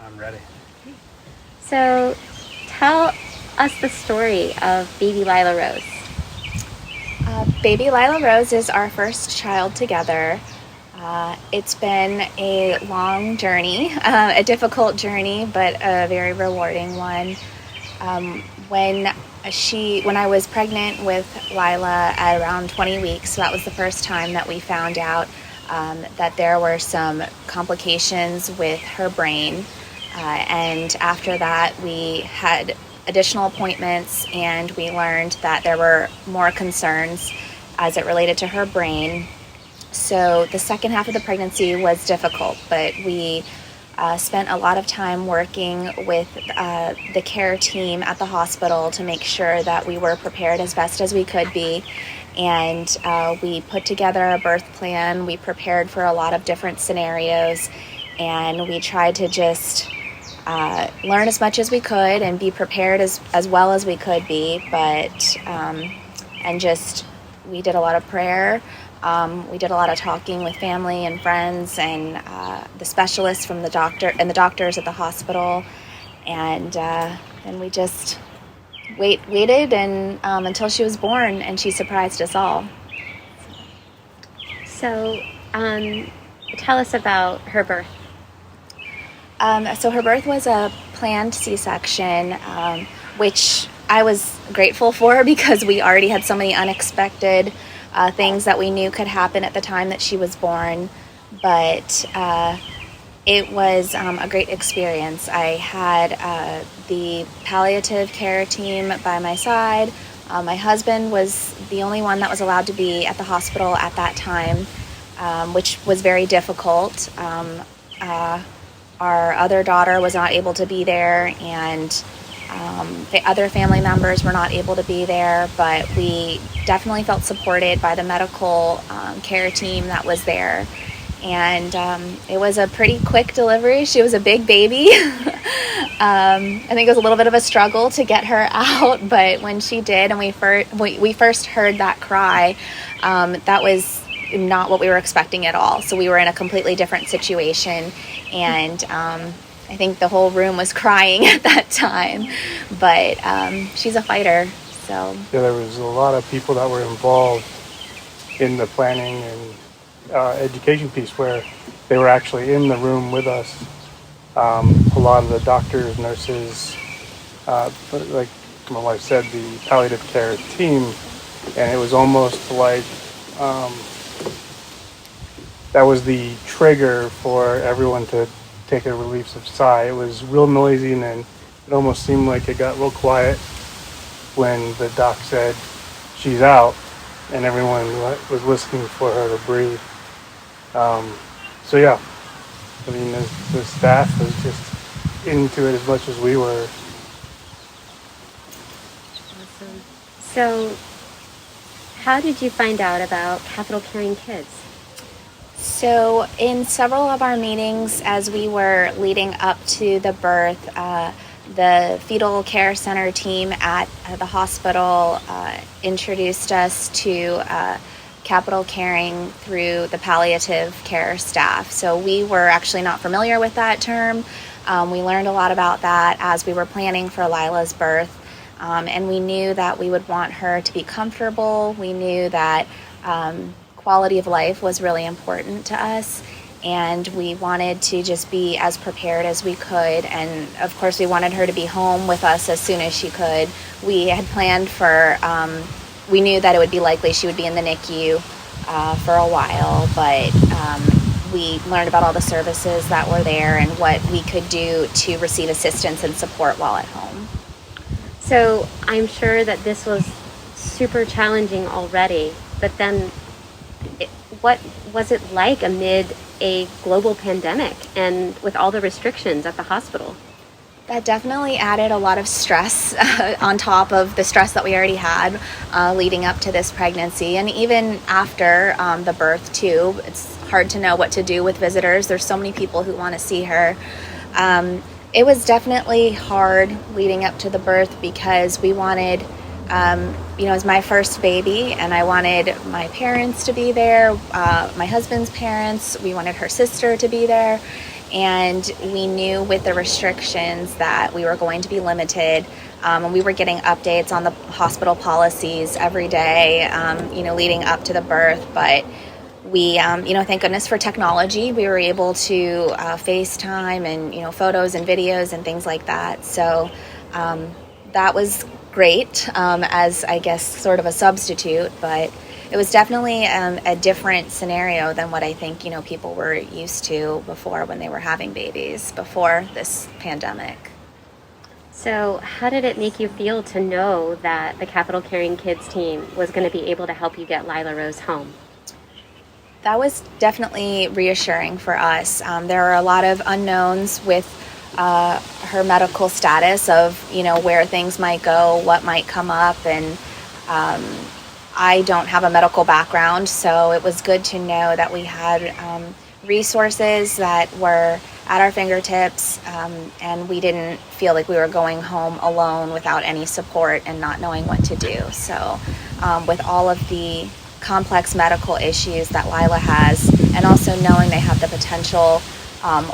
I'm ready. So, tell us the story of baby Lila Rose. Baby Lila Rose is our first child together. It's been a long journey, a difficult journey, but a very rewarding one. Um, when when I was pregnant with Lila at around 20 weeks, so that was the first time that we found out that there were some complications with her brain. And after that, we had additional appointments, and we learned that there were more concerns as it related to her brain. So the second half of the pregnancy was difficult, but we spent a lot of time working with the care team at the hospital to make sure that we were prepared as best as we could be. And we put together a birth plan. We prepared for a lot of different scenarios, and we tried to just learn as much as we could and be prepared as well as we could be. But and just we did a lot of prayer. We did a lot of talking with family and friends and the specialists from the doctor and the doctors at the hospital, and we just waited and until she was born, and she surprised us all. So, tell us about her birth. So her birth was a planned C-section, which I was grateful for because we already had so many unexpected things that we knew could happen at the time that she was born. But it was a great experience. I had the palliative care team by my side. My husband was the only one that was allowed to be at the hospital at that time, which was very difficult. Our other daughter was not able to be there, and the other family members were not able to be there, but we definitely felt supported by the medical care team that was there. And it was a pretty quick delivery. She was a big baby. I think it was a little bit of a struggle to get her out, but when she did, and we first heard that cry, that was not what we were expecting at all. So we were in a completely different situation, and I think the whole room was crying at that time. But she's a fighter. So Yeah, there was a lot of people that were involved in the planning and education piece where they were actually in the room with us. A lot of the doctors, nurses, like my wife said, the palliative care team, and it was almost like that was the trigger for everyone to take a relief sigh. It was real noisy, and then it almost seemed like it got real quiet when the doc said she's out, and everyone was listening for her to breathe. So yeah, I mean, the staff was just into it as much as we were. Awesome. So, how did you find out about Capital Caring Kids? So in several of our meetings as we were leading up to the birth, the fetal care center team at the hospital introduced us to Capital Caring through the palliative care staff. So we were actually not familiar with that term. We learned a lot about that as we were planning for Lila's birth. And we knew that we would want her to be comfortable. We knew that quality of life was really important to us, and we wanted to just be as prepared as we could. And of course we wanted her to be home with us as soon as she could. We had planned for we knew that it would be likely she would be in the NICU for a while, but we learned about all the services that were there and what we could do to receive assistance and support while at home. So, I'm sure that this was super challenging already, but then what was it like amid a global pandemic and with all the restrictions at the hospital? That definitely added a lot of stress on top of the stress that we already had leading up to this pregnancy, and even after the birth too. It's hard to know what to do with visitors. There's so many people who want to see her. It was definitely hard leading up to the birth because we wanted, it was my first baby, and I wanted my parents to be there, my husband's parents. We wanted her sister to be there. And we knew with the restrictions that we were going to be limited. And we were getting updates on the hospital policies every day, leading up to the birth. But we, thank goodness for technology, we were able to FaceTime and, photos and videos and things like that. So that was great as, I guess, sort of a substitute. But it was definitely a different scenario than what I think, people were used to before when they were having babies before this pandemic. So how did it make you feel to know that the Capital Caring Kids team was going to be able to help you get Lila Rose home? That was definitely reassuring for us. There are a lot of unknowns with her medical status of, where things might go, what might come up, and I don't have a medical background, so it was good to know that we had resources that were at our fingertips, and we didn't feel like we were going home alone without any support and not knowing what to do. So with all of the complex medical issues that Lila has, and also knowing they have the potential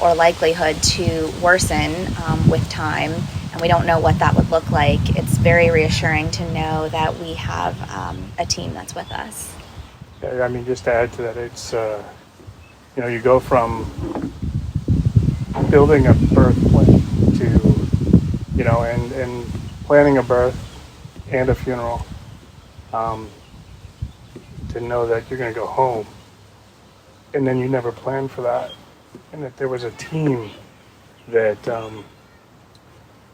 or likelihood to worsen with time, and we don't know what that would look like, it's very reassuring to know that we have a team that's with us. Yeah, I mean, just to add to that, it's, you go from building a birth plan to, and planning a birth and a funeral, to know that you're going to go home, and then you never planned for that, and that there was a team that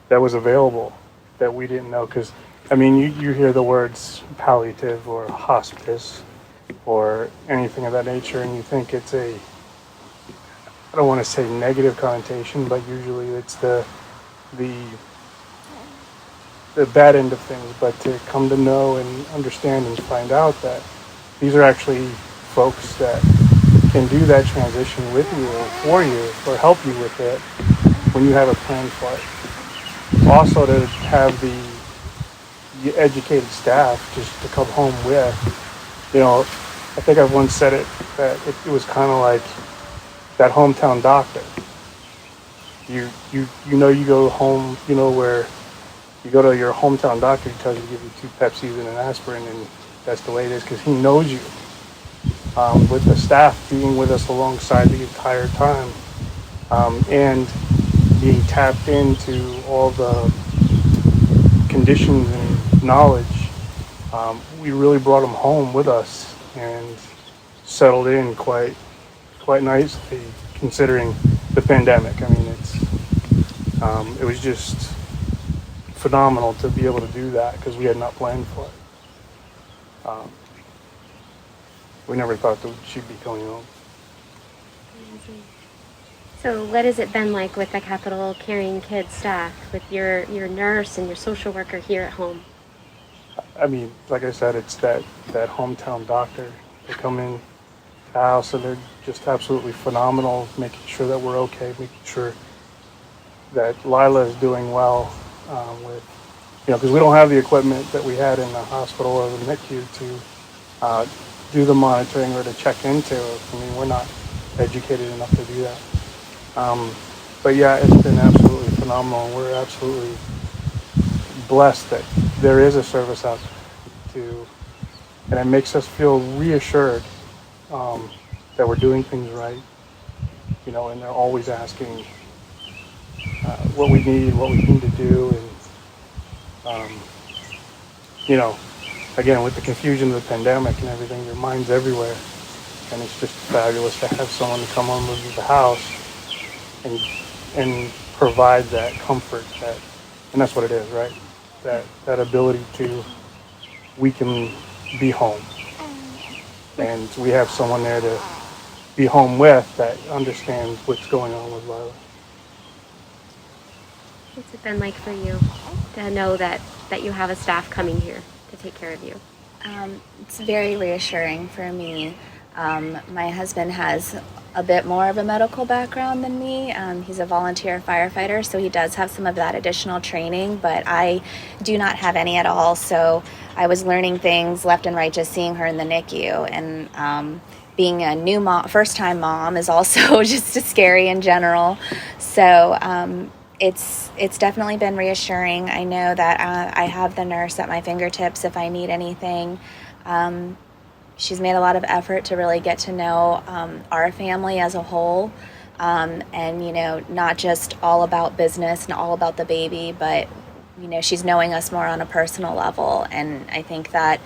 that was available that we didn't know. Because I mean, you hear the words palliative or hospice or anything of that nature, and you think it's I don't want to say negative connotation, but usually it's the bad end of things. But to come to know and understand and find out that these are actually folks that can do that transition with you or for you or help you with it when you have a plan for it. Also, to have the educated staff just to come home with, I think I've once said it, that it was kind of like that hometown doctor. You go home, where you go to your hometown doctor, he tells you to give you 2 Pepsis and an aspirin, and that's the way it is, because he knows you. With the staff being with us alongside the entire time, and being tapped into all the conditions and knowledge, we really brought them home with us and settled in quite nicely, considering the pandemic. I mean, it was just phenomenal to be able to do that because we had not planned for it. We never thought that she'd be coming home. So what has it been like with the Capital Caring Kids staff, with your nurse and your social worker here at home? I mean, like I said, it's that hometown doctor. They come in the house and they're just absolutely phenomenal, making sure that we're okay, making sure that Lila is doing well with, because we don't have the equipment that we had in the hospital or the NICU to do the monitoring or to check into it. I mean, we're not educated enough to do that. But yeah, it's been absolutely phenomenal. We're absolutely blessed that there is a service out there and it makes us feel reassured that we're doing things right, and they're always asking what we need to do, and again, with the confusion of the pandemic and everything, your mind's everywhere, and it's just fabulous to have someone to come on to the house and provide that comfort, and that's what it is, right? That ability we can be home, and we have someone there to be home with that understands what's going on with Lila. What's it been like for you to know that you have a staff coming here to take care of you? It's very reassuring for me. My husband has a bit more of a medical background than me. He's a volunteer firefighter, so he does have some of that additional training, but I do not have any at all. So I was learning things left and right just seeing her in the NICU, and being a new mom, first-time mom, is also just scary in general. So it's definitely been reassuring. I know that I have the nurse at my fingertips if I need anything. She's made a lot of effort to really get to know our family as a whole, and not just all about business and all about the baby, but she's knowing us more on a personal level, and I think that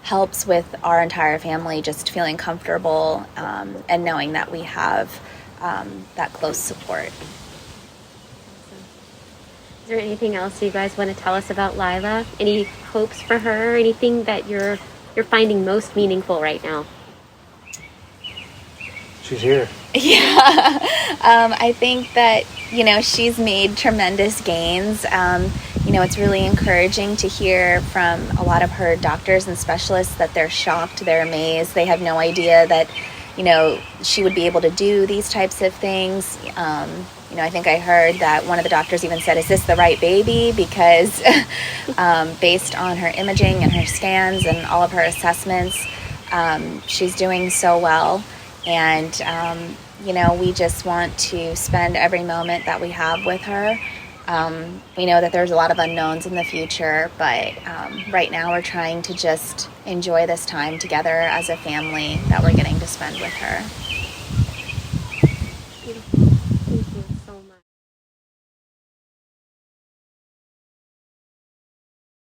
helps with our entire family just feeling comfortable and knowing that we have that close support. Is there anything else you guys want to tell us about Lila? Any hopes for her? Anything that you're finding most meaningful right now? She's here. Yeah, I think that she's made tremendous gains. It's really encouraging to hear from a lot of her doctors and specialists that they're shocked, they're amazed, they have no idea that she would be able to do these types of things. I think I heard that one of the doctors even said, "Is this the right baby?" Because based on her imaging and her scans and all of her assessments, she's doing so well. And, we just want to spend every moment that we have with her. We know that there's a lot of unknowns in the future, but right now we're trying to just enjoy this time together as a family that we're getting to spend with her. Beautiful.